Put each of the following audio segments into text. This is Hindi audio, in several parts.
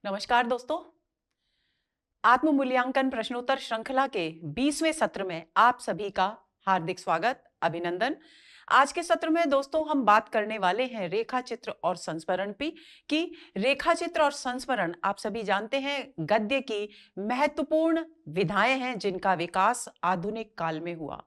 नमस्कार दोस्तों। आत्म मूल्यांकन प्रश्नोत्तर श्रृंखला के 20वें सत्र में आप सभी का हार्दिक स्वागत, अभिनंदन। आज के सत्र में दोस्तों हम बात करने वाले हैं रेखा चित्र और संस्मरण की रेखा चित्र और संस्मरण आप सभी जानते हैं गद्य की महत्वपूर्ण विधाएं हैं जिनका विकास आधुनिक काल में हुआ।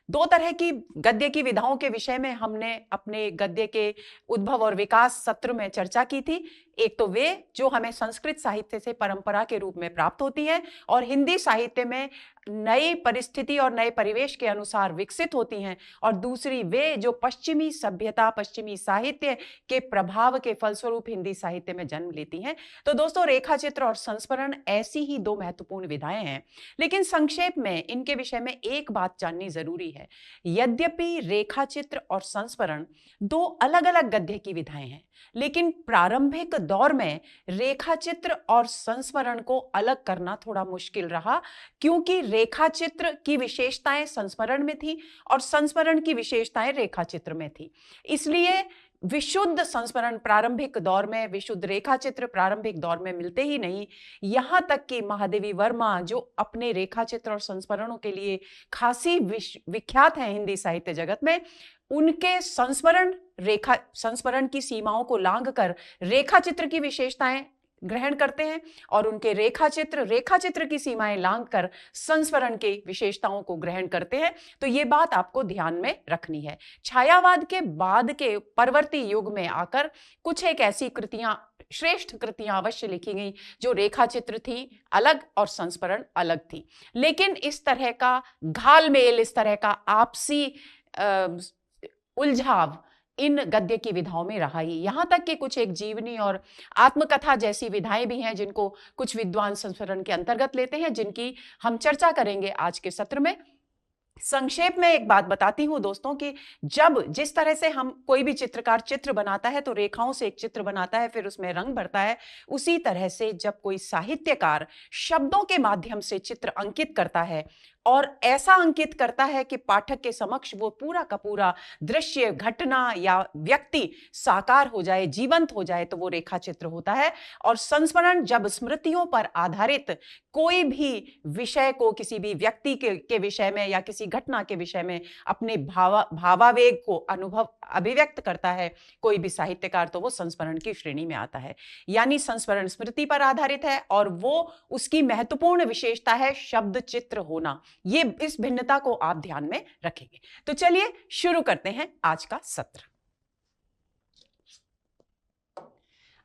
दो तरह की गद्य की विधाओं के विषय में हमने अपने गद्य के उद्भव और विकास सत्र में चर्चा की थी। एक तो वे जो हमें संस्कृत साहित्य से परंपरा के रूप में प्राप्त होती हैं और हिंदी साहित्य में नई परिस्थिति और नए परिवेश के अनुसार विकसित होती हैं, और दूसरी वे जो पश्चिमी सभ्यता, पश्चिमी साहित्य के प्रभाव के फलस्वरूप हिंदी साहित्य में जन्म लेती हैं। तो दोस्तों रेखा चित्र और संस्मरण ऐसी ही दो महत्वपूर्ण विधाएं हैं, लेकिन संक्षेप में इनके विषय में एक बात जाननी जरूरी है। यद्यपि रेखा चित्र और संस्मरण दो अलग अलग गद्य की विधाएं हैं, लेकिन प्रारंभिक दौर में रेखा चित्र और संस्मरण को अलग करना थोड़ा मुश्किल रहा, क्योंकि रेखा चित्र की विशेषताएं संस्मरण में थी और संस्मरण की विशेषताएं रेखा चित्र में थी। इसलिए विशुद्ध संस्मरण प्रारंभिक दौर में, विशुद्ध रेखा चित्र प्रारंभिक दौर में मिलते ही नहीं। यहां तक कि महादेवी वर्मा जो अपने रेखा चित्र और संस्मरणों के लिए खासी विख्यात हैं हिंदी साहित्य जगत में, उनके संस्मरण की सीमाओं को लांघकर रेखा चित्र की विशेषताएं ग्रहण करते हैं और उनके रेखा चित्र की सीमाएं लांघकर संस्मरण की विशेषताओं को ग्रहण करते हैं। तो ये बात आपको ध्यान में रखनी है। छायावाद के बाद के परवर्ती युग में आकर कुछ एक ऐसी कृतियां, श्रेष्ठ कृतियां अवश्य लिखी गई जो रेखा चित्र थी अलग और संस्मरण अलग थी, लेकिन इस तरह का घालमेल, इस तरह का आपसी उलझाव इन गद्य की विधाओं में रहा ही। यहां तक कि कुछ एक जीवनी और आत्मकथा जैसी विधाएं भी हैं जिनको कुछ विद्वान संस्मरण के अंतर्गत लेते हैं, जिनकी हम चर्चा करेंगे आज के सत्र में। संक्षेप में एक बात बताती हूं दोस्तों कि जब जिस तरह से हम कोई भी चित्रकार चित्र बनाता है तो रेखाओं से एक चित्र बनाता है, फिर उसमें रंग भरता है, उसी तरह से जब कोई साहित्यकार शब्दों के माध्यम से चित्र अंकित करता है और ऐसा अंकित करता है कि पाठक के समक्ष वो पूरा का पूरा दृश्य, घटना या व्यक्ति साकार हो जाए, जीवंत हो जाए, तो वो रेखा चित्र होता है। और संस्मरण जब स्मृतियों पर आधारित कोई भी विषय को, किसी भी व्यक्ति के विषय में या किसी घटना के विषय में अपने भावावेग को अभिव्यक्त करता है कोई भी साहित्यकार, तो वो संस्मरण की श्रेणी में आता है। यानी संस्मरण स्मृति पर आधारित है और वो उसकी महत्वपूर्ण विशेषता है शब्द चित्र होना। ये इस भिन्नता को आप ध्यान में रखेंगे। तो चलिए शुरू करते हैं आज का सत्र।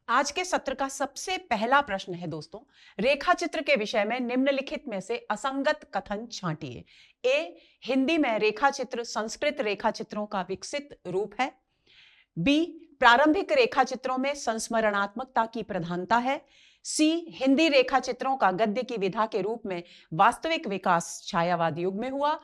आज के सत्र का सबसे पहला प्रश्न है दोस्तों, रेखा चित्र के विषय में निम्नलिखित में से असंगत कथन छांटिए। ए, हिंदी में रेखा चित्र संस्कृत रेखा चित्रों का विकसित रूप है। बी, प्रारंभिक रेखा चित्रों में संस्मरणात्मकता की प्रधानता है। सी, हिंदी रेखा चित्रों का गद्य की विधा के रूप में वास्तविक विकास छायावाद युग में हुआ।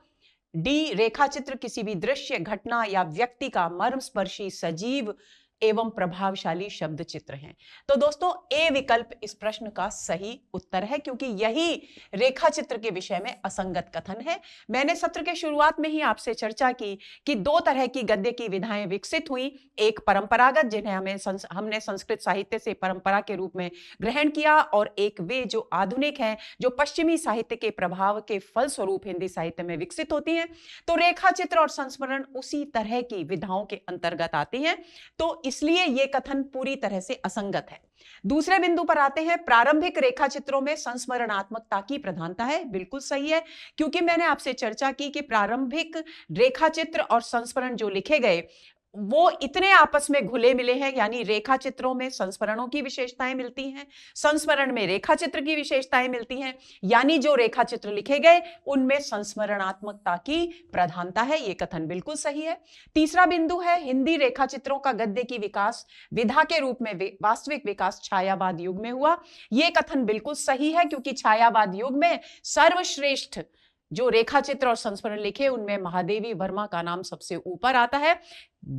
डी, रेखा चित्र किसी भी दृश्य, घटना या व्यक्ति का मर्मस्पर्शी, सजीव एवं प्रभावशाली शब्द चित्र हैं। तो दोस्तों ए विकल्प इस प्रश्न का सही उत्तर है, क्योंकि यही रेखा चित्र के विषय में असंगत कथन है। मैंने सत्र के शुरुआत में ही आपसे चर्चा की कि दो तरह की गद्य की विधाएं विकसित हुई, एक परंपरागत जिन्हें हमने संस्कृत साहित्य से परंपरा के रूप में ग्रहण किया, और एक वे जो आधुनिक हैं, जो पश्चिमी साहित्य के प्रभाव के फलस्वरूप हिंदी साहित्य में विकसित होती हैं। तो रेखा चित्र और संस्मरण उसी तरह की विधाओं के अंतर्गत आती हैं, तो इसलिए यह कथन पूरी तरह से असंगत है। दूसरे बिंदु पर आते हैं, प्रारंभिक रेखा चित्रों में संस्मरणात्मकता की प्रधानता है। बिल्कुल सही है, क्योंकि मैंने आपसे चर्चा की कि प्रारंभिक रेखा चित्र और संस्मरण जो लिखे गए वो इतने आपस में घुले मिले हैं, यानी रेखा चित्रों में संस्मरणों की विशेषताएं मिलती हैं, संस्मरण में रेखा चित्र की विशेषताएं मिलती हैं, यानी जो रेखा चित्र लिखे गए उनमें संस्मरणात्मकता की प्रधानता है। यह कथन बिल्कुल सही है। तीसरा बिंदु है, हिंदी रेखा चित्रों का गद्य की विकास विधा के रूप में वास्तविक विकास छायावाद युग में हुआ। यह कथन बिल्कुल सही है, क्योंकि छायावाद युग में सर्वश्रेष्ठ जो रेखा चित्र और संस्मरण लिखे उनमें महादेवी वर्मा का नाम सबसे ऊपर आता है।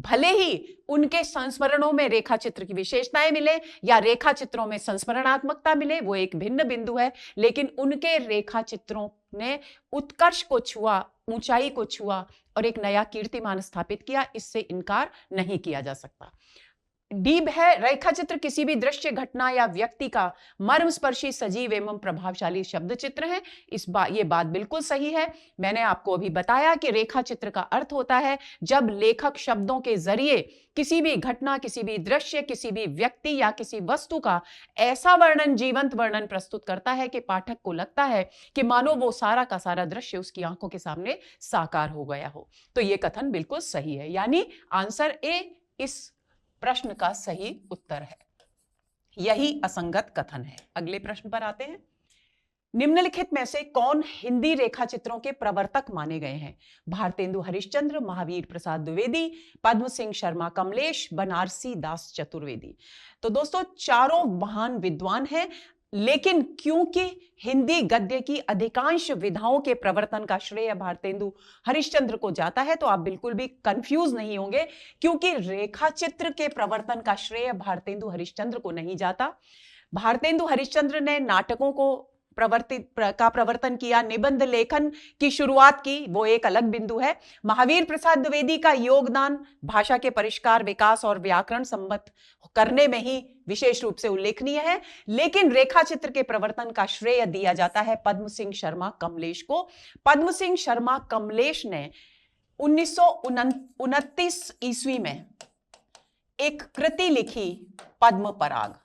भले ही उनके संस्मरणों में रेखा चित्र की विशेषताएं मिले या रेखा चित्रों में संस्मरणात्मकता मिले, वो एक भिन्न बिंदु है, लेकिन उनके रेखा चित्रों ने उत्कर्ष को छुआ, ऊंचाई को छुआ और एक नया कीर्तिमान स्थापित किया, इससे इनकार नहीं किया जा सकता। डीब है, रेखा चित्र किसी भी दृश्य, घटना या व्यक्ति का मर्मस्पर्शी, सजीव एवं प्रभावशाली शब्द चित्र है। ये बात बिल्कुल सही है। मैंने आपको अभी बताया कि रेखा चित्र का अर्थ होता है जब लेखक शब्दों के जरिए किसी भी घटना, किसी भी दृश्य, किसी भी व्यक्ति या किसी वस्तु का ऐसा वर्णन, जीवंत वर्णन प्रस्तुत करता है कि पाठक को लगता है कि मानो वो सारा का सारा दृश्य उसकी आंखों के सामने साकार हो गया हो। तो ये कथन बिल्कुल सही है, यानी आंसर ए इस प्रश्न का सही उत्तर है। यही असंगत कथन है। अगले प्रश्न पर आते हैं। निम्नलिखित में से कौन हिंदी रेखा चित्रों के प्रवर्तक माने गए हैं? भारतेंदु हरिश्चंद्र, महावीर प्रसाद द्विवेदी, पद्म सिंह शर्मा कमलेश, बनारसी दास चतुर्वेदी। तो दोस्तों चारों महान विद्वान हैं, लेकिन क्योंकि हिंदी गद्य की अधिकांश विधाओं के प्रवर्तन का श्रेय भारतेंदु हरिश्चंद्र को जाता है, तो आप बिल्कुल भी कंफ्यूज नहीं होंगे, क्योंकि रेखा चित्र के प्रवर्तन का श्रेय भारतेंदु हरिश्चंद्र को नहीं जाता। भारतेंदु हरिश्चंद्र ने नाटकों को प्रवर्तन किया, निबंध लेखन की शुरुआत की, वो एक अलग बिंदु है। महावीर प्रसाद द्विवेदी का योगदान भाषा के परिष्कार, विकास और व्याकरण संबद्ध करने में ही विशेष रूप से उल्लेखनीय है। लेकिन रेखा चित्र के प्रवर्तन का श्रेय दिया जाता है पद्म सिंह शर्मा कमलेश को। पद्म सिंह शर्मा कमलेश ने 1929 ईस्वी में एक कृति लिखी, पद्म पराग।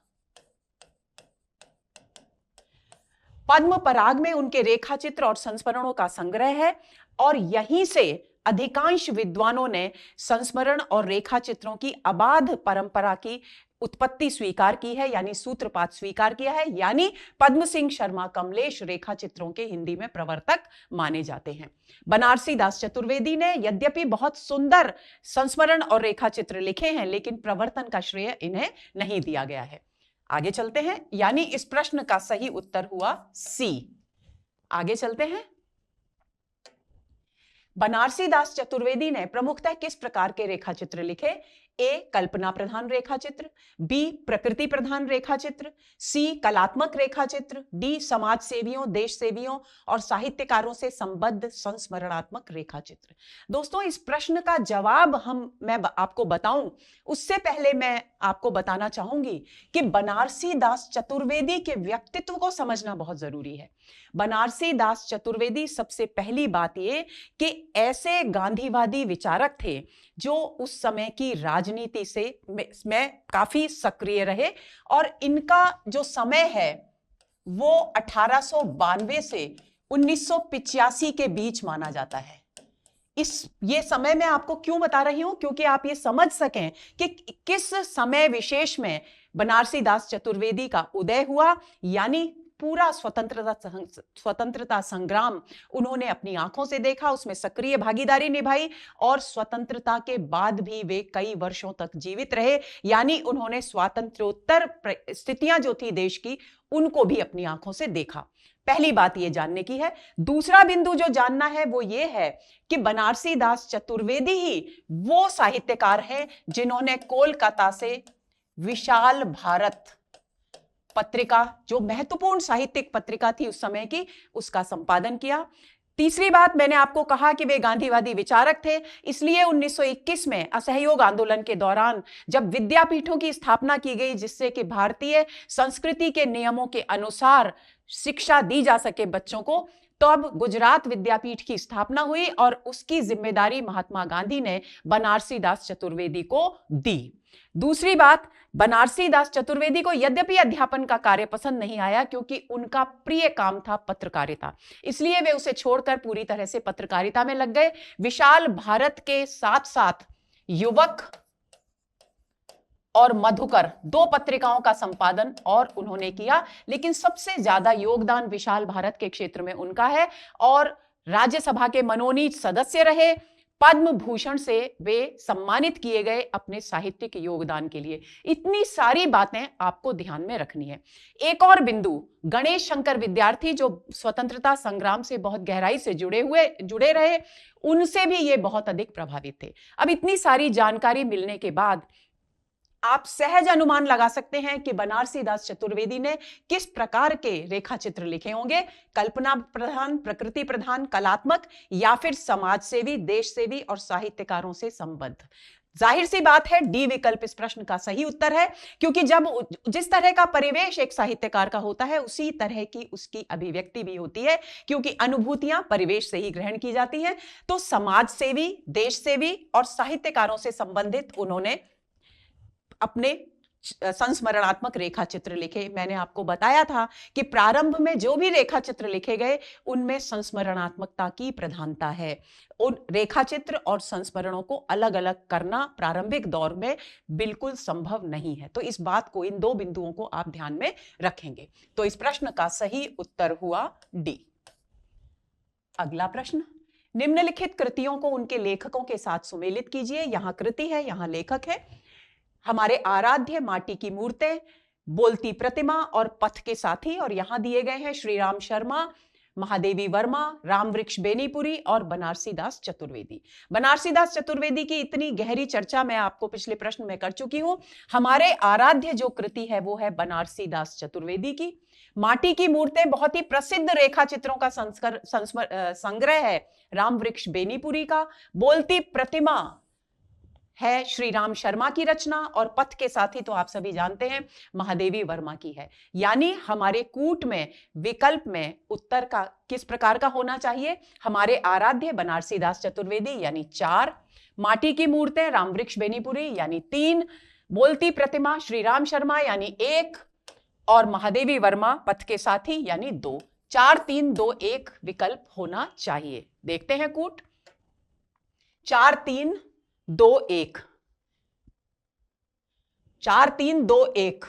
पद्म पराग में उनके रेखा चित्र और संस्मरणों का संग्रह है, और यहीं से अधिकांश विद्वानों ने संस्मरण और रेखा चित्रों की अबाध परंपरा की उत्पत्ति स्वीकार की है, यानी सूत्रपात स्वीकार किया है। यानी पद्म सिंह शर्मा कमलेश रेखा चित्रों के हिंदी में प्रवर्तक माने जाते हैं। बनारसी दास चतुर्वेदी ने यद्यपि बहुत सुंदर संस्मरण और रेखा चित्र लिखे हैं, लेकिन प्रवर्तन का श्रेय इन्हें नहीं दिया गया है। आगे चलते हैं, यानी इस प्रश्न का सही उत्तर हुआ सी। आगे चलते हैं। बनारसी दास चतुर्वेदी ने प्रमुखतः किस प्रकार के रेखा चित्र लिखे? ए कल्पना प्रधान रेखा चित्र, बी प्रकृति प्रधान रेखा चित्र, सी कलात्मक रेखा चित्र, डी समाज सेवियों, देश सेवियों और साहित्यकारों से संबद्ध संस्मरणात्मक रेखा चित्र। दोस्तों इस प्रश्न का जवाब मैं आपको बताऊं उससे पहले मैं आपको बताना चाहूंगी कि बनारसी दास चतुर्वेदी के व्यक्तित्व को समझना बहुत जरूरी है। बनारसी दास चतुर्वेदी सबसे पहली बात ये कि ऐसे गांधीवादी विचारक थे जो उस समय की राजनीति से में काफी सक्रिय रहे, और इनका जो समय है वो 1892 से 1985 के बीच माना जाता है। ये समय मैं आपको क्यों बता रही हूं, क्योंकि आप ये समझ सकें कि किस समय विशेष में बनारसी दास चतुर्वेदी का उदय हुआ। यानी पूरा स्वतंत्रता संग्राम उन्होंने अपनी आंखों से देखा, उसमें सक्रिय भागीदारी निभाई, और स्वतंत्रता के बाद भी वे कई वर्षों तक जीवित रहे। यानी उन्होंने स्वातंत्र्योत्तर स्थितियां जो थी देश की, उनको भी अपनी आंखों से देखा। पहली बात ये जानने की है। दूसरा बिंदु जो जानना है वो ये है कि बनारसी दास चतुर्वेदी ही वो साहित्यकार हैं जिन्होंने कोलकाता से विशाल भारत पत्रिका, जो महत्वपूर्ण साहित्यिक पत्रिका थी उस समय की, उसका संपादन किया। तीसरी बात, मैंने आपको कहा कि वे गांधीवादी विचारक थे, इसलिए 1921 में असहयोग आंदोलन के दौरान जब विद्यापीठों की स्थापना की गई जिससे कि भारतीय संस्कृति के नियमों के अनुसार शिक्षा दी जा सके बच्चों को, तो अब गुजरात विद्यापीठ की स्थापना हुई और उसकी जिम्मेदारी महात्मा गांधी ने बनारसी दास चतुर्वेदी को दी। दूसरी बात, बनारसी दास चतुर्वेदी को यद्यपि अध्यापन का कार्य पसंद नहीं आया, क्योंकि उनका प्रिय काम था पत्रकारिता, इसलिए वे उसे छोड़कर पूरी तरह से पत्रकारिता में लग गए। विशाल भारत के साथ साथ युवक और मधुकर, दो पत्रिकाओं का संपादन और उन्होंने किया, लेकिन सबसे ज्यादा योगदान विशाल भारत के क्षेत्र में उनका है, और राज्यसभा के मनोनीत सदस्य रहे। पद्म भूषण से वे सम्मानित किए गए अपने साहित्यिक योगदान के लिए। इतनी सारी बातें आपको ध्यान में रखनी है। एक और बिंदु, गणेश शंकर विद्यार्थी जो स्वतंत्रता संग्राम से बहुत गहराई से जुड़े रहे, उनसे भी ये बहुत अधिक प्रभावित थे। अब इतनी सारी जानकारी मिलने के बाद आप सहज अनुमान लगा सकते हैं कि बनारसी दास चतुर्वेदी ने किस प्रकार के रेखा चित्र लिखे होंगे। कल्पना प्रधान, प्रकृति प्रधान, कलात्मक, या फिर समाज सेवी, देश सेवी और साहित्यकारों से संबद्ध। जाहिर सी बात है डी विकल्प इस प्रश्न का सही उत्तर है, क्योंकि जब जिस तरह का परिवेश एक साहित्यकार का होता है उसी तरह की उसकी अभिव्यक्ति भी होती है, क्योंकि अनुभूतियां परिवेश से ही ग्रहण की जाती हैं। तो समाज सेवी, देश सेवी और साहित्यकारों से संबंधित उन्होंने अपने संस्मरणात्मक रेखा चित्र लिखे। मैंने आपको बताया था कि प्रारंभ में जो भी रेखा चित्र लिखे गए उनमें संस्मरणात्मकता की प्रधानता है। उन रेखा चित्र और संस्मरणों को अलग अलग करना प्रारंभिक दौर में बिल्कुल संभव नहीं है। तो इस बात को, इन दो बिंदुओं को आप ध्यान में रखेंगे। तो इस प्रश्न का सही उत्तर हुआ डी। अगला प्रश्न, निम्नलिखित कृतियों को उनके लेखकों के साथ सुमेलित कीजिए। यहां कृति है, यहां लेखक है। हमारे आराध्य माटी की मूर्तें, बोलती प्रतिमा और पथ के साथी, और यहां दिए गए हैं श्री राम शर्मा, महादेवी वर्मा, रामवृक्ष बेनीपुरी और बनारसी दास चतुर्वेदी। बनारसी दास चतुर्वेदी की इतनी गहरी चर्चा मैं आपको पिछले प्रश्न में कर चुकी हूं। हमारे आराध्य जो कृति है वो है बनारसी दास चतुर्वेदी की। माटी की मूर्तें बहुत ही प्रसिद्ध रेखा चित्रों का संग्रह है रामवृक्ष बेनीपुरी का। बोलती प्रतिमा है श्री राम शर्मा की रचना, और पथ के साथी तो आप सभी जानते हैं महादेवी वर्मा की है। यानी हमारे कूट में विकल्प में उत्तर का किस प्रकार का होना चाहिए? हमारे आराध्य बनारसी दास चतुर्वेदी यानी 4, माटी की मूर्तें रामवृक्ष बेनीपुरी यानी 3, बोलती प्रतिमा श्री राम शर्मा यानी 1 और महादेवी वर्मा पथ के साथी यानी 2। 4 3 2 1 विकल्प होना चाहिए। देखते हैं कूट। 4 3 2 1, 4 3 2 1।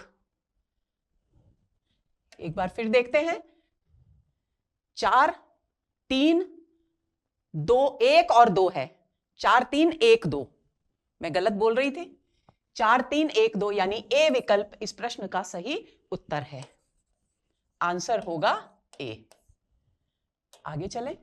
एक बार फिर देखते हैं। 4 3 2 1 और 2 है। 4 3 1 2, मैं गलत बोल रही थी। 4 3 1 2 यानी ए विकल्प इस प्रश्न का सही उत्तर है। आंसर होगा ए। आगे चलें।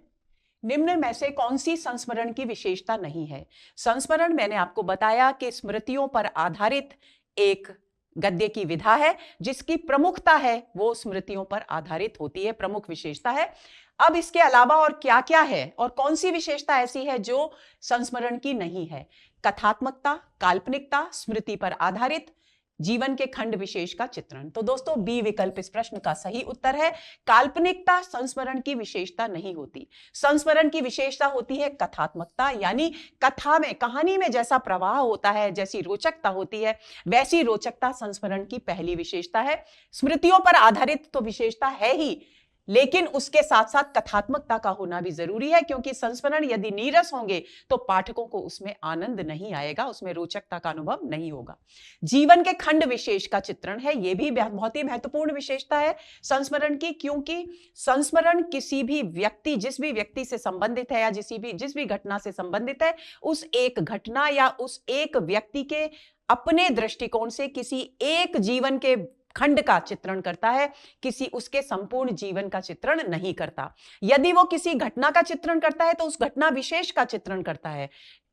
निम्न में से कौन सी संस्मरण की विशेषता नहीं है? संस्मरण मैंने आपको बताया कि स्मृतियों पर आधारित एक गद्य की विधा है जिसकी प्रमुखता है वो स्मृतियों पर आधारित होती है, प्रमुख विशेषता है। अब इसके अलावा और क्या क्या है और कौन सी विशेषता ऐसी है जो संस्मरण की नहीं है? कथात्मकता, काल्पनिकता, स्मृति पर आधारित, जीवन के खंड विशेष का चित्रण। तो दोस्तों बी विकल्प इस प्रश्न का सही उत्तर है। काल्पनिकता संस्मरण की विशेषता नहीं होती। संस्मरण की विशेषता होती है कथात्मकता, यानी कथा में, कहानी में जैसा प्रवाह होता है, जैसी रोचकता होती है, वैसी रोचकता संस्मरण की पहली विशेषता है। स्मृतियों पर आधारित तो विशेषता है ही, लेकिन उसके साथ साथ कथात्मकता का होना भी जरूरी है, क्योंकि संस्मरण यदि नीरस होंगे तो पाठकों को उसमें आनंद नहीं आएगा, उसमें रोचकता का अनुभव नहीं होगा। जीवन के खंड विशेष का चित्रण है, यह भी बहुत ही महत्वपूर्ण विशेषता है संस्मरण की, क्योंकि संस्मरण किसी भी व्यक्ति, जिस भी व्यक्ति से संबंधित है या जिस भी घटना से संबंधित है, उस एक घटना या उस एक व्यक्ति के अपने दृष्टिकोण से किसी एक जीवन के खंड का चित्रण करता है, किसी उसके संपूर्ण जीवन का चित्रण नहीं करता। यदि वो किसी घटना का चित्रण करता है तो उस घटना विशेष का चित्रण करता है।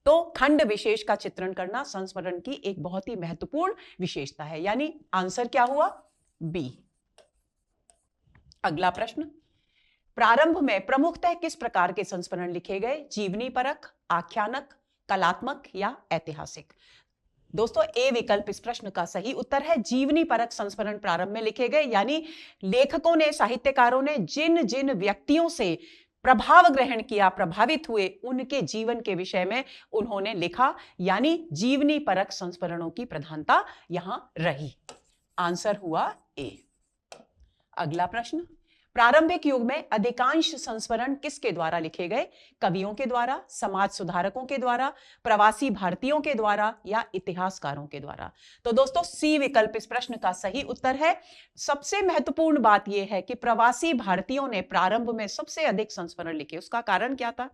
तो खंड विशेष का चित्रण करना संस्मरण की एक बहुत ही महत्वपूर्ण विशेषता है, यानी आंसर क्या हुआ? बी। अगला प्रश्न, प्रारंभ में प्रमुखतः किस प्रकार के संस्मरण लिखे गए? जीवनी परक, आख्यानक, कलात्मक या ऐतिहासिक? दोस्तों ए विकल्प इस प्रश्न का सही उत्तर है। जीवनी परक संस्मरण प्रारंभ में लिखे गए, यानी लेखकों ने, साहित्यकारों ने जिन जिन व्यक्तियों से प्रभाव ग्रहण किया, प्रभावित हुए, उनके जीवन के विषय में उन्होंने लिखा, यानी जीवनी परक संस्मरणों की प्रधानता यहां रही। आंसर हुआ ए। अगला प्रश्न, प्रारंभिक युग में अधिकांश संस्मरण किसके द्वारा लिखे गए? कवियों के द्वारा, समाज सुधारकों के द्वारा, प्रवासी भारतीयों के द्वारा या इतिहासकारों के द्वारा? तो दोस्तों सी विकल्प इस प्रश्न का सही उत्तर है। सबसे महत्वपूर्ण बात यह है कि प्रवासी भारतीयों ने प्रारंभ में सबसे अधिक संस्मरण लिखे। उसका कारण क्या था?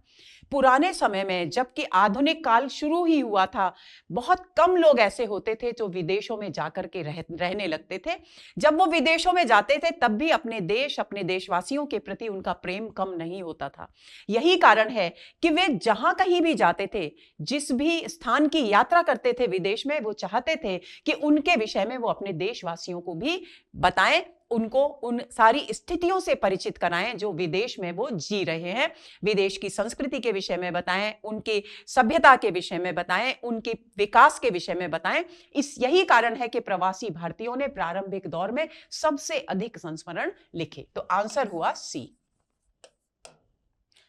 पुराने समय में, जबकि आधुनिक काल शुरू ही हुआ था, बहुत कम लोग ऐसे होते थे जो विदेशों में जाकर के रहने लगते थे। जब वो विदेशों में जाते थे तब भी अपने देश, अपने देशवासियों के प्रति उनका प्रेम कम नहीं होता था। यही कारण है कि वे जहां कहीं भी जाते थे, जिस भी स्थान की यात्रा करते थे विदेश में, वो चाहते थे कि उनके विषय में वो अपने देशवासियों को भी बताएं, उनको उन सारी स्थितियों से परिचित कराएं जो विदेश में वो जी रहे हैं, विदेश की संस्कृति के विषय में बताएं, उनकी सभ्यता के विषय में बताएं, उनके विकास के विषय में बताएं। यही कारण है कि प्रवासी भारतीयों ने प्रारंभिक दौर में सबसे अधिक संस्मरण लिखे। तो आंसर हुआ सी।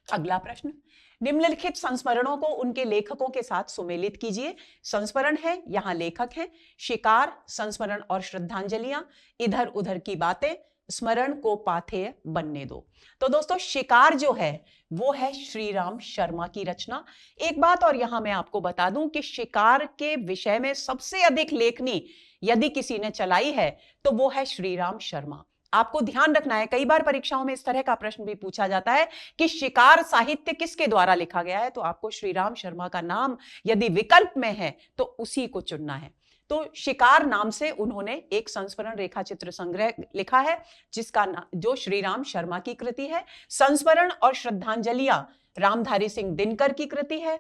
अगला प्रश्न, निम्नलिखित संस्मरणों को उनके लेखकों के साथ सुमेलित कीजिए। संस्मरण है, यहां लेखक हैं, शिकार, संस्मरण और श्रद्धांजलियां, इधर उधर की बातें, स्मरण को पाथेय बनने दो। तो दोस्तों शिकार जो है वो है श्री राम शर्मा की रचना। एक बात और यहां मैं आपको बता दूं कि शिकार के विषय में सबसे अधिक लेखनी यदि किसी ने चलाई है तो वो है श्री राम शर्मा। आपको ध्यान रखना है, कई बार परीक्षाओं में इस तरह का प्रश्न भी पूछा जाता है कि शिकार साहित्य किसके द्वारा लिखा गया है, तो आपको श्री राम शर्मा का नाम यदि विकल्प में है तो उसी को चुनना है। तो शिकार नाम से उन्होंने एक संस्मरण रेखा चित्र संग्रह लिखा है जिसका जो श्री राम शर्मा की कृति है। संस्मरण और श्रद्धांजलियां रामधारी सिंह दिनकर की कृति है।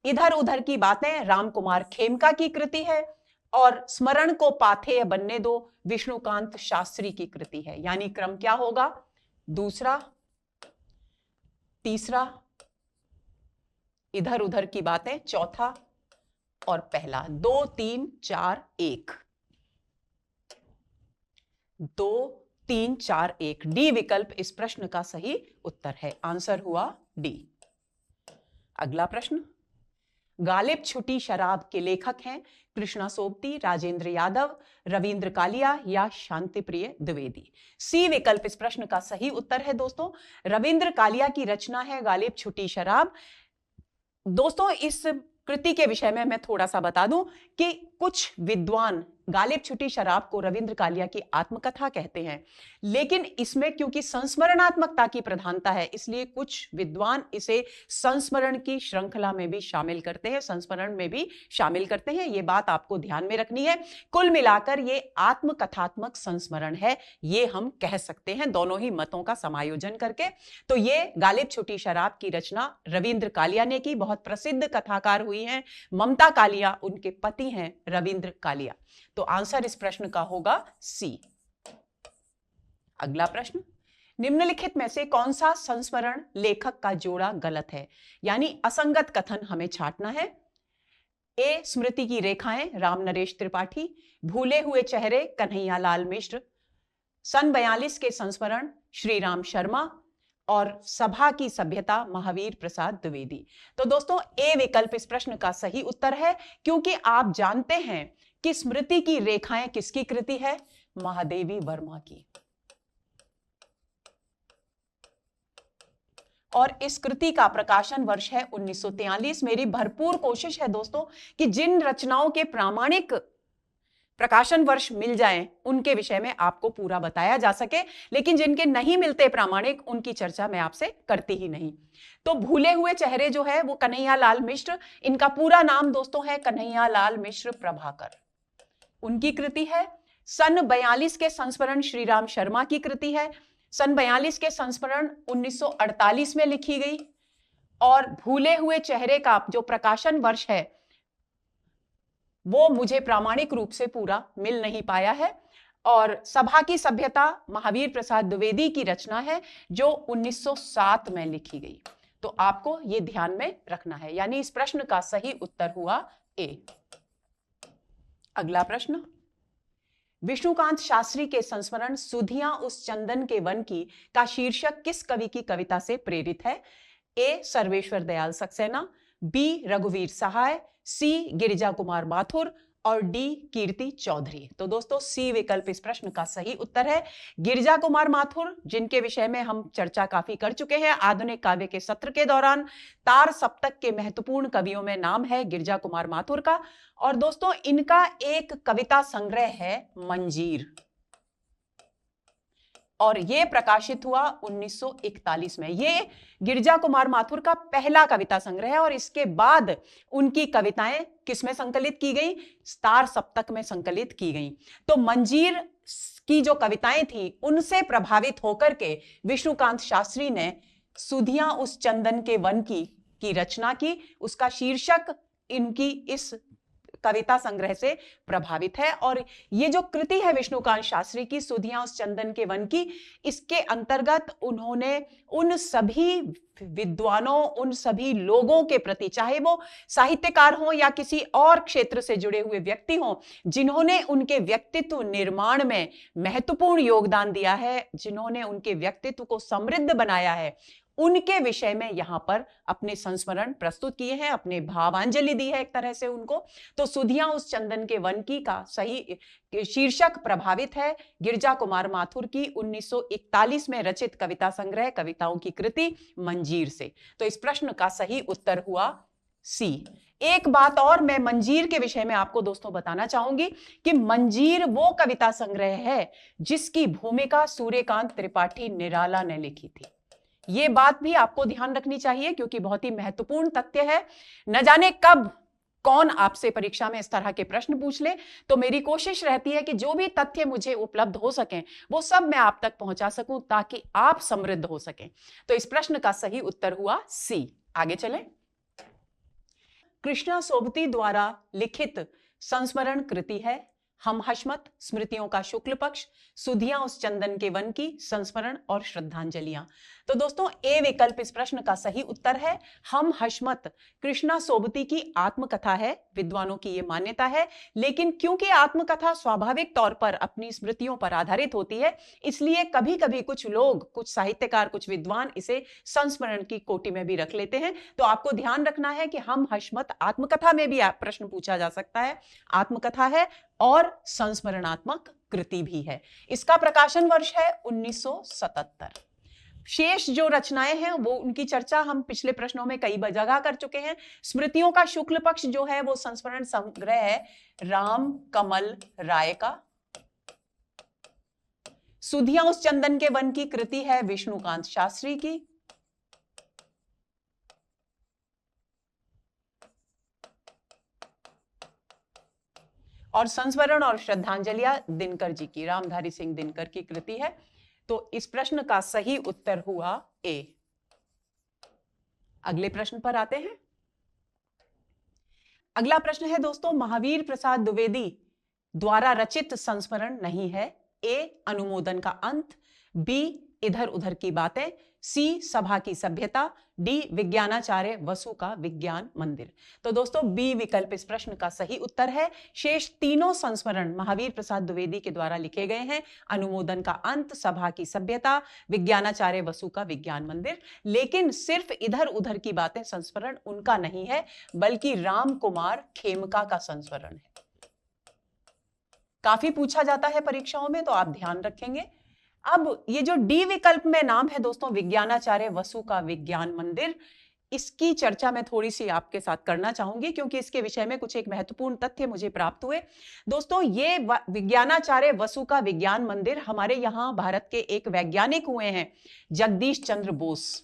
इधर उधर की बातें रामकुमार खेमका की कृति है और स्मरण को पाथेय बनने दो विष्णुकांत शास्त्री की कृति है। यानी क्रम क्या होगा, दूसरा, तीसरा, इधर उधर की बातें चौथा और पहला। 2 3 4 1, 2 3 4 1, डी विकल्प इस प्रश्न का सही उत्तर है। आंसर हुआ डी। अगला प्रश्न, गालिब छुटी शराब के लेखक हैं कृष्णा सोबती, राजेंद्र यादव, रविंद्र कालिया या शांति प्रिय द्विवेदी। सी विकल्प इस प्रश्न का सही उत्तर है दोस्तों। रविंद्र कालिया की रचना है गालिब छुटी शराब। दोस्तों इस कृति के विषय में मैं थोड़ा सा बता दूं कि कुछ विद्वान गालिब छुटी शराब को रविंद्र कालिया की आत्मकथा कहते हैं, लेकिन इसमें क्योंकि संस्मरणात्मकता की प्रधानता है इसलिए कुछ विद्वान इसे संस्मरण की श्रृंखला में भी शामिल करते हैं, संस्मरण में भी शामिल करते हैं। ये बात आपको ध्यान में रखनी है। कुल मिलाकर ये आत्मकथात्मक संस्मरण है, ये हम कह सकते हैं दोनों ही मतों का समायोजन करके। तो ये गालिब छुटी शराब की रचना रविंद्र कालिया ने की। बहुत प्रसिद्ध कथाकार हुई हैं ममता कालिया, उनके पति हैं रविंद्र कालिया। तो आंसर इस प्रश्न का होगा सी। अगला प्रश्न, निम्नलिखित में से कौन सा संस्मरण लेखक का जोड़ा गलत है, यानी असंगत कथन हमें छांटना है। ए स्मृति की रेखाएं राम नरेश त्रिपाठी, भूले हुए चेहरे कन्हैया लाल मिश्र, सन 42 के संस्मरण श्री राम शर्मा और सभा की सभ्यता महावीर प्रसाद द्विवेदी। तो दोस्तों ए विकल्प इस प्रश्न का सही उत्तर है, क्योंकि आप जानते हैं कि स्मृति की रेखाएं किसकी कृति है, महादेवी वर्मा की। और इस कृति का प्रकाशन वर्ष है 1943। मेरी भरपूर कोशिश है दोस्तों कि जिन रचनाओं के प्रामाणिक प्रकाशन वर्ष मिल जाएं उनके विषय में आपको पूरा बताया जा सके, लेकिन जिनके नहीं मिलते प्रामाणिक उनकी चर्चा मैं आपसे करती ही नहीं। तो भूले हुए चेहरे जो है वो कन्हैया लाल मिश्र, इनका पूरा नाम दोस्तों है कन्हैया लाल मिश्र प्रभाकर, उनकी कृति है। सन 42 के संस्मरण श्री राम शर्मा की कृति है। सन 42 के संस्मरण 1948 में लिखी गई और भूले हुए चेहरे का जो प्रकाशन वर्ष है वो मुझे प्रामाणिक रूप से पूरा मिल नहीं पाया है। और सभा की सभ्यता महावीर प्रसाद द्विवेदी की रचना है जो 1907 में लिखी गई। तो आपको ये ध्यान में रखना है, यानी इस प्रश्न का सही उत्तर हुआ ए। अगला प्रश्न, विष्णुकांत शास्त्री के संस्मरण सुधियां उस चंदन के वन की का शीर्षक किस कवि की कविता से प्रेरित है। ए सर्वेश्वर दयाल सक्सेना, बी रघुवीर सहाय, सी गिरिजा कुमार माथुर और डी कीर्ति चौधरी। तो दोस्तों सी विकल्प इस प्रश्न का सही उत्तर है। गिरिजा कुमार माथुर, जिनके विषय में हम चर्चा काफी कर चुके हैं आधुनिक काव्य के सत्र के दौरान, तार सप्तक के महत्वपूर्ण कवियों में नाम है गिरिजा कुमार माथुर का। और दोस्तों इनका एक कविता संग्रह है मंजीर, और यह प्रकाशित हुआ 1941 में। ये गिरिजा कुमार माथुर का पहला कविता संग्रह है और इसके बाद उनकी कविताएं किसमें संकलित की गई, तार सप्तक में संकलित की गई। तो मंजीर की जो कविताएं थी उनसे प्रभावित होकर के विष्णुकांत शास्त्री ने सुधियां उस चंदन के वन की रचना की। उसका शीर्षक इनकी इस कविता संग्रह से प्रभावित है। और ये जो कृति है विष्णुकांत शास्त्री की, सुधियां उस चंदन के वन की, इसके अंतर्गत उन्होंने उन सभी विद्वानों, उन सभी लोगों के प्रति, चाहे वो साहित्यकार हों या किसी और क्षेत्र से जुड़े हुए व्यक्ति हों, जिन्होंने उनके व्यक्तित्व निर्माण में महत्वपूर्ण योगदान दिया है, जिन्होंने उनके व्यक्तित्व को समृद्ध बनाया है, उनके विषय में यहां पर अपने संस्मरण प्रस्तुत किए हैं, अपने भावांजलि दी है एक तरह से उनको। तो सुधियां उस चंदन के वन की का सही शीर्षक प्रभावित है गिरजा कुमार माथुर की 1941 में रचित कविता संग्रह कविताओं की कृति मंजीर से। तो इस प्रश्न का सही उत्तर हुआ सी। एक बात और मैं मंजीर के विषय में आपको दोस्तों बताना चाहूंगी कि मंजीर वो कविता संग्रह है जिसकी भूमिका सूर्यकांत त्रिपाठी निराला ने लिखी थी। ये बात भी आपको ध्यान रखनी चाहिए क्योंकि बहुत ही महत्वपूर्ण तथ्य है। न जाने कब कौन आपसे परीक्षा में इस तरह के प्रश्न पूछ ले, तो मेरी कोशिश रहती है कि जो भी तथ्य मुझे उपलब्ध हो सकें वो सब मैं आप तक पहुंचा सकूं ताकि आप समृद्ध हो सकें। तो इस प्रश्न का सही उत्तर हुआ सी। आगे चलें। कृष्णा सोबती द्वारा लिखित संस्मरण कृति है हम हशमत, स्मृतियों का शुक्ल पक्ष, सुधियां उस चंदन के वन की, संस्मरण और श्रद्धांजलियां। तो दोस्तों ए विकल्प इस प्रश्न का सही उत्तर है। हम हशमत कृष्णा सोबती की आत्मकथा है, विद्वानों की यह मान्यता है, लेकिन क्योंकि आत्मकथा स्वाभाविक तौर पर अपनी स्मृतियों पर आधारित होती है, इसलिए कभी कभी कुछ लोग, कुछ साहित्यकार, कुछ विद्वान इसे संस्मरण की कोटि में भी रख लेते हैं। तो आपको ध्यान रखना है कि हम हशमत आत्मकथा में भी प्रश्न पूछा जा सकता है, आत्मकथा है और संस्मरणात्मक कृति भी है। इसका प्रकाशन वर्ष है 1977। शेष जो रचनाएं हैं वो उनकी चर्चा हम पिछले प्रश्नों में कई जगह कर चुके हैं। स्मृतियों का शुक्ल पक्ष जो है वो संस्मरण संग्रह है राम कमल राय का। सुधियां उस चंदन के वन की कृति है विष्णुकांत शास्त्री की। और संस्मरण और श्रद्धांजलियां दिनकर जी की, रामधारी सिंह दिनकर की कृति है। तो इस प्रश्न का सही उत्तर हुआ ए। अगले प्रश्न पर आते हैं। अगला प्रश्न है दोस्तों महावीर प्रसाद द्विवेदी द्वारा रचित संस्मरण नहीं है। ए अनुमोदन का अंत, बी इधर उधर की बातें, सी सभा की सभ्यता, डी विज्ञानाचार्य वसु का विज्ञान मंदिर। तो दोस्तों बी विकल्प इस प्रश्न का सही उत्तर है। शेष तीनों संस्मरण महावीर प्रसाद द्विवेदी के द्वारा लिखे गए हैं। अनुमोदन का अंत, सभा की सभ्यता, विज्ञानाचार्य वसु का विज्ञान मंदिर। लेकिन सिर्फ इधर उधर की बातें संस्मरण उनका नहीं है, बल्कि राम कुमार खेमका का संस्मरण है। काफी पूछा जाता है परीक्षाओं में, तो आप ध्यान रखेंगे। अब ये जो डी विकल्प में नाम है दोस्तों विज्ञानाचार्य वसु का विज्ञान मंदिर, इसकी चर्चा मैं थोड़ी सी आपके साथ करना चाहूंगी क्योंकि इसके विषय में कुछ एक महत्वपूर्ण तथ्य मुझे प्राप्त हुए। दोस्तों ये विज्ञानाचार्य वसु का विज्ञान मंदिर हमारे यहां भारत के एक वैज्ञानिक हुए हैं जगदीश चंद्र बोस।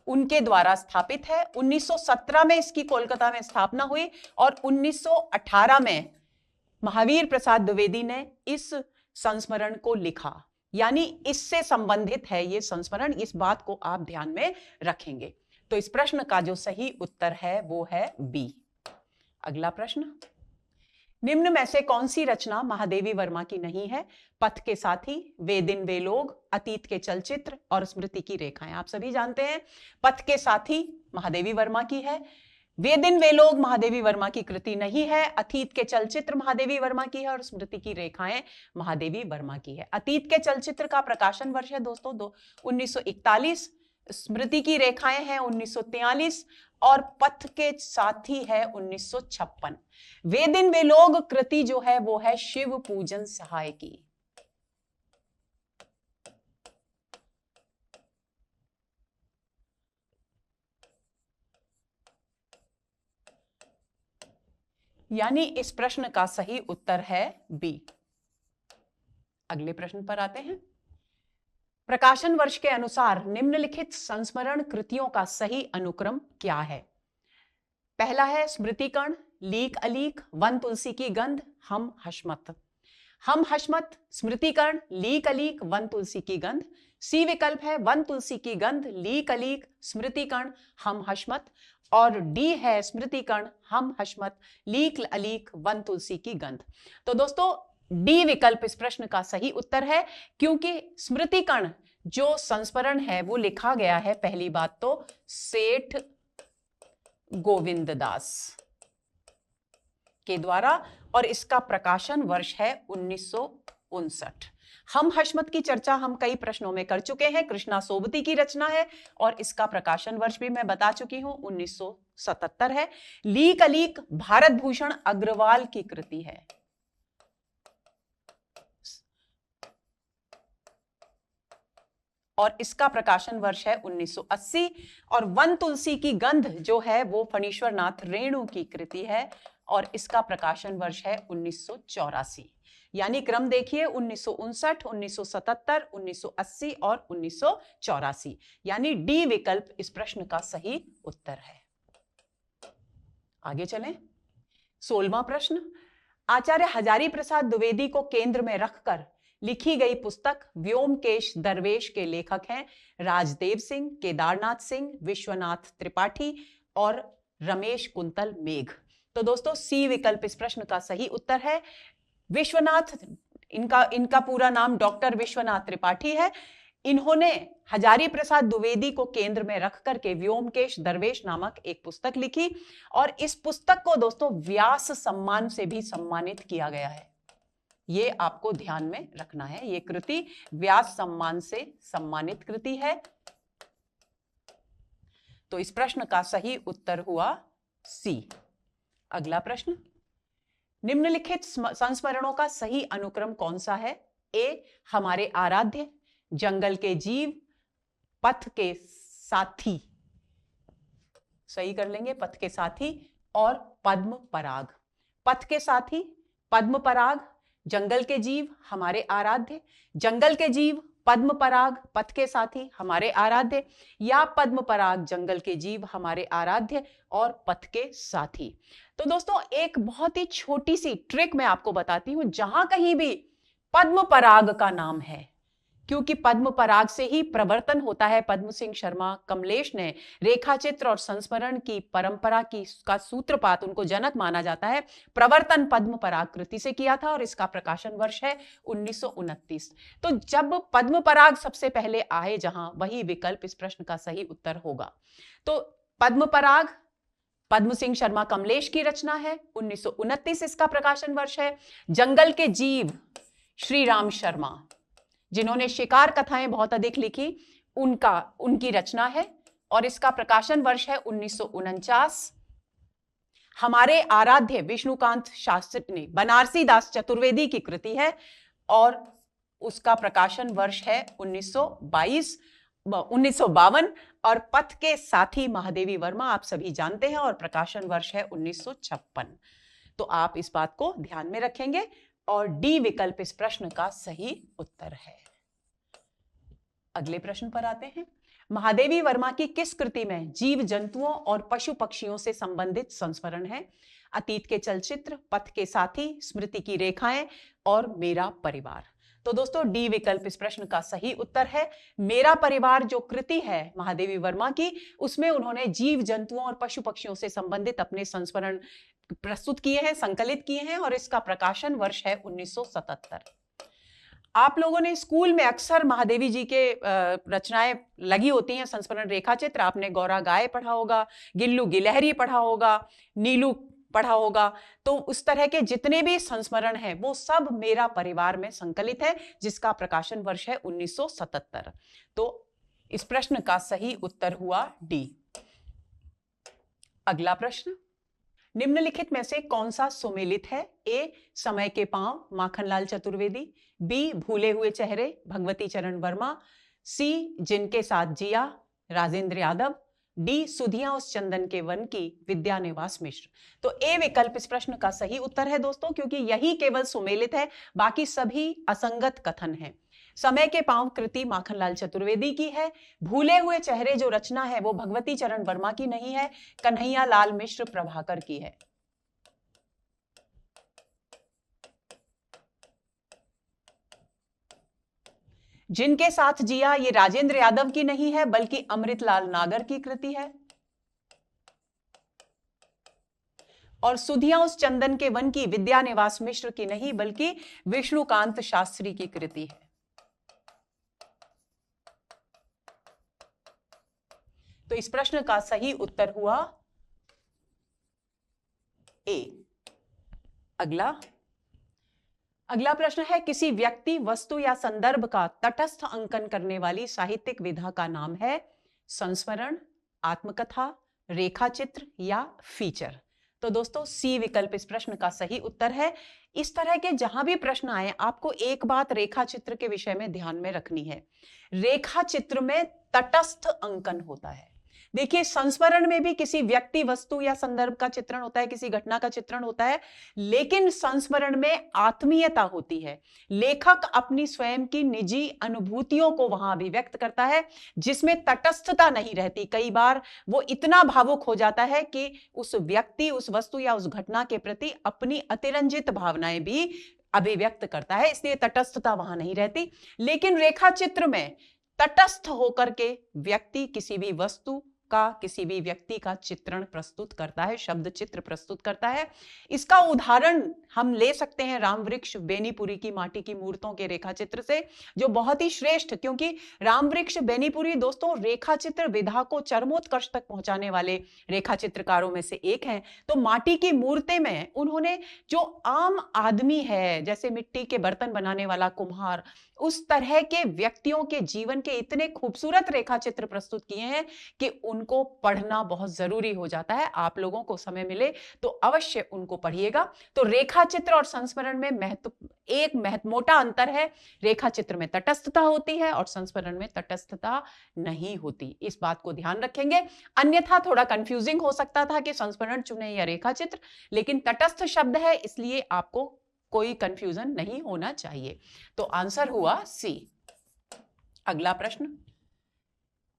उनके द्वारा स्थापित है। 1917 में इसकी कोलकाता में स्थापना हुई और 1918 में महावीर प्रसाद द्विवेदी ने इस संस्मरण को लिखा, यानी इससे संबंधित है ये संस्मरण। इस बात को आप ध्यान में रखेंगे। तो इस प्रश्न का जो सही उत्तर है वो है बी। अगला प्रश्न, निम्न में से कौन सी रचना महादेवी वर्मा की नहीं है? पथ के साथी, वे दिन वे लोग, अतीत के चलचित्र और स्मृति की रेखाएं। आप सभी जानते हैं पथ के साथी महादेवी वर्मा की है, वे दिन वे लोग महादेवी वर्मा की कृति नहीं है, अतीत के चलचित्र महादेवी वर्मा की है और स्मृति की रेखाएं महादेवी वर्मा की है। अतीत के चलचित्र का प्रकाशन वर्ष है दोस्तों 1941, स्मृति की रेखाएं हैं 1943 और पथ के साथी है 1956। वे दिन वे लोग कृति जो है वो है शिव पूजन सहाय की। यानी इस प्रश्न का सही उत्तर है बी। अगले प्रश्न पर आते हैं। प्रकाशन वर्ष के अनुसार निम्नलिखित संस्मरण कृतियों का सही अनुक्रम क्या है? पहला है स्मृतिकण, लीक अलीक, वन तुलसी की गंध, हम हशमत। हम हशमत स्मृतिकर्ण लीक अलीक वन तुलसी की गंध। सी विकल्प है वन तुलसी की गंध लीक अलीक स्मृतिकर्ण हम हशमत। और डी है स्मृतिकर्ण हम हशमत लीक अलीक वन तुलसी की गंध। तो दोस्तों डी विकल्प इस प्रश्न का सही उत्तर है, क्योंकि स्मृतिकर्ण जो संस्मरण है वो लिखा गया है पहली बात तो सेठ गोविंद दास के द्वारा, और इसका प्रकाशन वर्ष है 1959। हम हशमत की चर्चा हम कई प्रश्नों में कर चुके हैं, कृष्णा सोबती की रचना है और इसका प्रकाशन वर्ष भी मैं बता चुकी हूं 1977 है। लीक अलीक भारत भूषण अग्रवाल की कृति है। और इसका प्रकाशन वर्ष है 1980। और वन तुलसी की गंध जो है वो फणीश्वर नाथ रेणु की कृति है और इसका प्रकाशन वर्ष है 1984। यानी क्रम देखिए 1959, 1977, 1980 और 1984। यानी डी विकल्प इस प्रश्न का सही उत्तर है। आगे चलें। 16वां प्रश्न, आचार्य हजारी प्रसाद द्विवेदी को केंद्र में रखकर लिखी गई पुस्तक व्योमकेश दरवेश के लेखक हैं राजदेव सिंह, केदारनाथ सिंह, विश्वनाथ त्रिपाठी और रमेश कुंतल मेघ। तो दोस्तों सी विकल्प इस प्रश्न का सही उत्तर है। विश्वनाथ, इनका पूरा नाम डॉक्टर विश्वनाथ त्रिपाठी है। इन्होंने हजारी प्रसाद द्विवेदी को केंद्र में रख करके व्योमकेश दरवेश नामक एक पुस्तक लिखी और इस पुस्तक को दोस्तों व्यास सम्मान से भी सम्मानित किया गया है। ये आपको ध्यान में रखना है, ये कृति व्यास सम्मान से सम्मानित कृति है। तो इस प्रश्न का सही उत्तर हुआ सी। अगला प्रश्न, निम्नलिखित संस्मरणों का सही अनुक्रम कौन सा है? ए हमारे आराध्य, जंगल के जीव, पथ के साथी, सही कर लेंगे, पथ के साथी और पद्म पराग। पथ के साथी, पद्म पराग, जंगल के जीव, हमारे आराध्य, जंगल के जीव, पद्म पराग, पथ के साथी, हमारे आराध्य, या पद्म पराग, जंगल के जीव, हमारे आराध्य और पथ के साथी। तो दोस्तों एक बहुत ही छोटी सी ट्रिक मैं आपको बताती हूं, जहां कहीं भी पद्म पराग का नाम है, क्योंकि पद्म पराग से ही प्रवर्तन होता है। पद्म सिंह शर्मा कमलेश ने रेखाचित्र और संस्मरण की परंपरा का सूत्रपात, उनको जनक माना जाता है, प्रवर्तन पद्म पराग कृति से किया था और इसका प्रकाशन वर्ष है 1929। तो जब पद्म पराग सबसे पहले आए जहां, वही विकल्प इस प्रश्न का सही उत्तर होगा। तो पद्म पराग पद्म सिंह शर्मा कमलेश की रचना है, 1929 इसका प्रकाशन वर्ष है। जंगल के जीव श्री राम शर्मा, जिन्होंने शिकार कथाएं बहुत अधिक लिखी, उनकी रचना है और इसका प्रकाशन वर्ष है 1949। हमारे आराध्य विष्णुकांत शास्त्री ने बनारसी दास चतुर्वेदी की कृति है और उसका प्रकाशन वर्ष है 1952। और पथ के साथी महादेवी वर्मा आप सभी जानते हैं और प्रकाशन वर्ष है 1956। तो आप इस बात को ध्यान में रखेंगे और डी विकल्प इस प्रश्न का सही उत्तर है। अगले प्रश्न पर आते हैं। महादेवी वर्मा की किस कृति में जीव जंतुओं और पशु पक्षियों से संबंधित संस्मरण है? अतीत के चलचित्र, पथ के साथी, स्मृति की रेखाएं और मेरा परिवार। तो दोस्तों डी विकल्प इस प्रश्न का सही उत्तर है। मेरा परिवार जो कृति है महादेवी वर्मा की, उसमें उन्होंने जीव जंतुओं और पशु पक्षियों से संबंधित अपने संस्मरण प्रस्तुत किए हैं, संकलित किए हैं और इसका प्रकाशन वर्ष है 1977। आप लोगों ने स्कूल में अक्सर महादेवी जी के रचनाएं लगी होती हैं, संस्मरण रेखा चित्र। आपने गौरा गाय पढ़ा होगा, गिल्लू गिलहरी पढ़ा होगा, नीलू पढ़ा होगा। तो उस तरह के जितने भी संस्मरण हैं वो सब मेरा परिवार में संकलित है, जिसका प्रकाशन वर्ष है 1977। तो इस प्रश्न का सही उत्तर हुआ डी। अगला प्रश्न, निम्नलिखित में से कौन सा सुमेलित है? ए समय के पांव माखनलाल चतुर्वेदी, बी भूले हुए चेहरे भगवती चरण वर्मा, सी जिनके साथ जिया राजेंद्र यादव, डी सुधिया उस चंदन के वन की विद्यानिवास मिश्र। तो ए विकल्प इस प्रश्न का सही उत्तर है दोस्तों, क्योंकि यही केवल सुमेलित है, बाकी सभी असंगत कथन हैं। समय के पांव कृति माखनलाल चतुर्वेदी की है। भूले हुए चेहरे जो रचना है वो भगवती चरण वर्मा की नहीं है, कन्हैया लाल मिश्र प्रभाकर की है। जिनके साथ जिया ये राजेंद्र यादव की नहीं है बल्कि अमृतलाल नागर की कृति है। और सुधिया उस चंदन के वन की विद्यानिवास मिश्र की नहीं बल्कि विष्णुकांत शास्त्री की कृति है। तो इस प्रश्न का सही उत्तर हुआ ए। अगला प्रश्न है, किसी व्यक्ति, वस्तु या संदर्भ का तटस्थ अंकन करने वाली साहित्यिक विधा का नाम है संस्मरण, आत्मकथा, रेखाचित्र या फीचर। तो दोस्तों सी विकल्प इस प्रश्न का सही उत्तर है। इस तरह के जहां भी प्रश्न आए आपको एक बात रेखाचित्र के विषय में ध्यान में रखनी है, रेखाचित्र में तटस्थ अंकन होता है। देखिए संस्मरण में भी किसी व्यक्ति, वस्तु या संदर्भ का चित्रण होता है, किसी घटना का चित्रण होता है, लेकिन संस्मरण में आत्मीयता होती है। लेखक अपनी स्वयं की निजी अनुभूतियों को वहां अभिव्यक्त करता है जिसमें तटस्थता नहीं रहती। कई बार वो इतना भावुक हो जाता है कि उस व्यक्ति, उस वस्तु या उस घटना के प्रति अपनी अतिरंजित भावनाएं भी अभिव्यक्त करता है, इसलिए तटस्थता वहां नहीं रहती। लेकिन रेखाचित्र में तटस्थ होकर के व्यक्ति किसी भी वस्तु का, किसी भी व्यक्ति का चित्रण प्रस्तुत करता है, शब्द चित्र प्रस्तुत करता है। इसका उदाहरण हम ले सकते हैं रामवृक्ष बेनीपुरी की माटी की मूर्तों के रेखाचित्र से, जो बहुत ही श्रेष्ठ, क्योंकि रामवृक्ष बेनीपुरी दोस्तों रेखाचित्र विधा को चरमोत्कर्ष तक पहुंचाने वाले रेखाचित्रकारों में से एक हैं। तो माटी की मूर्तें में उन्होंने जो आम आदमी है, जैसे मिट्टी के बर्तन बनाने वाला कुम्हार, उस तरह के व्यक्तियों के जीवन के इतने खूबसूरत रेखाचित्र प्रस्तुत किए हैं कि उनको पढ़ना बहुत जरूरी हो जाता है। आप लोगों को समय मिले तो अवश्य उनको पढ़िएगा। तो रेखाचित्र और संस्मरण में मोटा अंतर है। रेखाचित्र में तटस्थता होती है और संस्मरण में तटस्थता नहीं होती। इस बात को ध्यान रखेंगे, अन्यथा थोड़ा कंफ्यूजिंग हो सकता था कि संस्मरण चुने या रेखाचित्र, लेकिन तटस्थ शब्द है इसलिए आपको कोई कंफ्यूजन नहीं होना चाहिए। तो आंसर हुआ सी। अगला प्रश्न,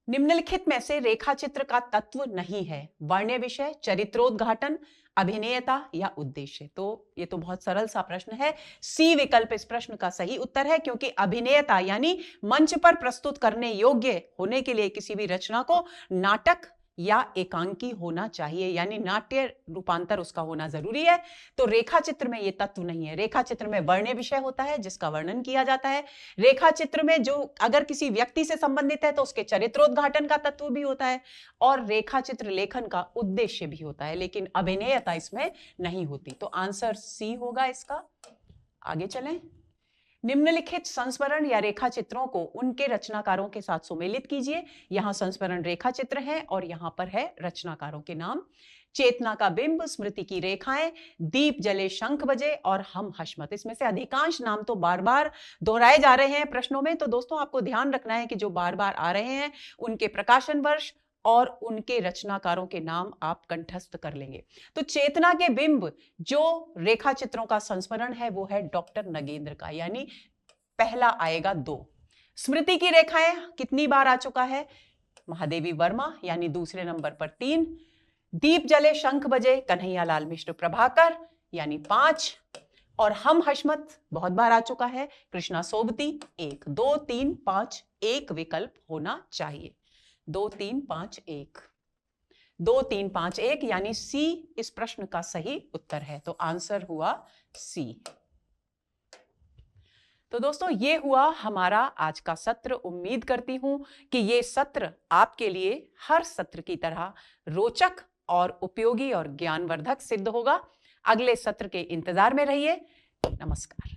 निम्नलिखित में से रेखाचित्र का तत्व नहीं है, वर्ण्य विषय, चरित्रोद्घाटन, अभिनेता या उद्देश्य। तो ये तो बहुत सरल सा प्रश्न है, सी विकल्प इस प्रश्न का सही उत्तर है, क्योंकि अभिनेता यानी मंच पर प्रस्तुत करने योग्य होने के लिए किसी भी रचना को नाटक या एकांकी होना चाहिए, यानी नाट्य रूपांतर उसका होना जरूरी है। तो रेखाचित्र में ये तत्व नहीं है। रेखाचित्र में वर्ण्य विषय होता है जिसका वर्णन किया जाता है। रेखाचित्र में जो अगर किसी व्यक्ति से संबंधित है तो उसके चरित्रोद्घाटन का तत्व भी होता है और रेखाचित्र लेखन का उद्देश्य भी होता है, लेकिन अभिनेयता इसमें नहीं होती। तो आंसर सी होगा इसका। आगे चलें, निम्नलिखित संस्मरण या रेखाचित्रों को उनके रचनाकारों के साथ सुमेलित कीजिए। यहां संस्मरण रेखाचित्र है और यहां पर है रचनाकारों के नाम। चेतना का बिंब, स्मृति की रेखाएं, दीप जले शंख बजे और हम हशमत। इसमें से अधिकांश नाम तो बार बार दोहराए जा रहे हैं प्रश्नों में, तो दोस्तों आपको ध्यान रखना है कि जो बार बार आ रहे हैं उनके प्रकाशन वर्ष और उनके रचनाकारों के नाम आप कंठस्थ कर लेंगे। तो चेतना के बिंब जो रेखाचित्रों का संस्मरण है वो है डॉक्टर नगेंद्र का, यानी पहला आएगा 2। स्मृति की रेखाएं कितनी बार आ चुका है, महादेवी वर्मा, यानी दूसरे नंबर पर 3। दीप जले शंख बजे, कन्हैयालाल मिश्र प्रभाकर, यानी 5। और हम हशमत बहुत बार आ चुका है, कृष्णा सोबती, 1। 2 3 5 1 विकल्प होना चाहिए। 2 3 5 1, 2 3 5 1, यानी सी इस प्रश्न का सही उत्तर है। तो आंसर हुआ सी। तो दोस्तों ये हुआ हमारा आज का सत्र। उम्मीद करती हूं कि ये सत्र आपके लिए हर सत्र की तरह रोचक और उपयोगी और ज्ञानवर्धक सिद्ध होगा। अगले सत्र के इंतजार में रहिए। नमस्कार।